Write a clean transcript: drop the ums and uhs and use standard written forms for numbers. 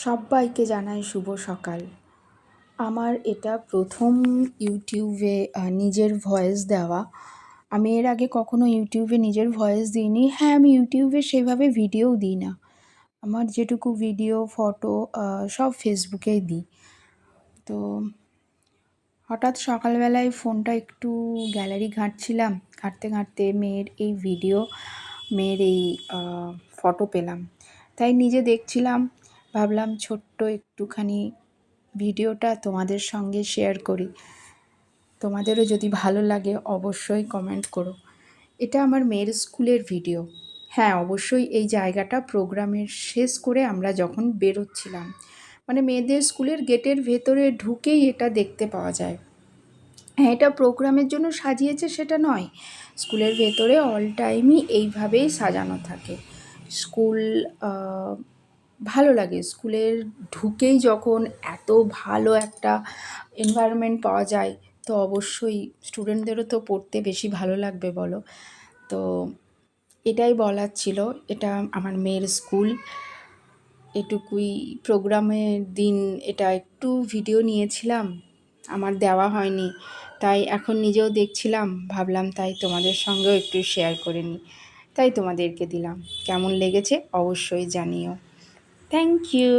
সব্বাইকে জানাই শুভ সকাল। আমার এটা প্রথম ইউটিউবে নিজের ভয়েস দেওয়া। আমি এর আগে কখনো ইউটিউবে নিজের ভয়েস দিইনি। হ্যাঁ, আমি ইউটিউবে সেভাবে ভিডিওও দিই না। আমার যেটুকু ভিডিও, ফটো সব ফেসবুকেই দিই। তো হঠাৎ সকালবেলায় ফোনটা একটু গ্যালারি ঘাঁটছিলাম। ঘাঁটতে, ঘাঁটতে মেয়ের এই ভিডিও, মেয়ের এই ফটো পেলাম। তাই নিজে দেখছিলাম, ভাবলাম ছোট্ট একটুখানি ভিডিওটা তোমাদের সঙ্গে শেয়ার করি। তোমাদেরও যদি ভালো লাগে অবশ্যই কমেন্ট করো। এটা আমার মেয়ের স্কুলের ভিডিও। হ্যাঁ, অবশ্যই এই জায়গাটা প্রোগ্রামের শেষ করে আমরা যখন বেরোচ্ছিলাম, মানে মেয়েদের স্কুলের গেটের ভেতরে ঢুকেই এটা দেখতে পাওয়া যায়। হ্যাঁ, এটা প্রোগ্রামের জন্য সাজিয়েছে সেটা নয়, স্কুলের ভেতরে অল টাইমই এইভাবেই সাজানো থাকে। স্কুল ভালো লাগে, স্কুলের ঢুকেই যখন এত ভালো একটা এনভায়রনমেন্ট পাওয়া যায়, তো অবশ্যই স্টুডেন্টদেরও তো পড়তে বেশি ভালো লাগবে বলো। তো এটাই বলার ছিল, এটা আমার মেয়ের স্কুল। এটুকুই। প্রোগ্রামের দিন এটা একটু ভিডিও নিয়েছিলাম, আমার দেওয়া হয়নি, তাই এখন নিজেও দেখছিলাম, ভাবলাম তাই তোমাদের সঙ্গেও একটু শেয়ার করে নিই, তাই তোমাদেরকে দিলাম। কেমন লেগেছে অবশ্যই জানিও। Thank you.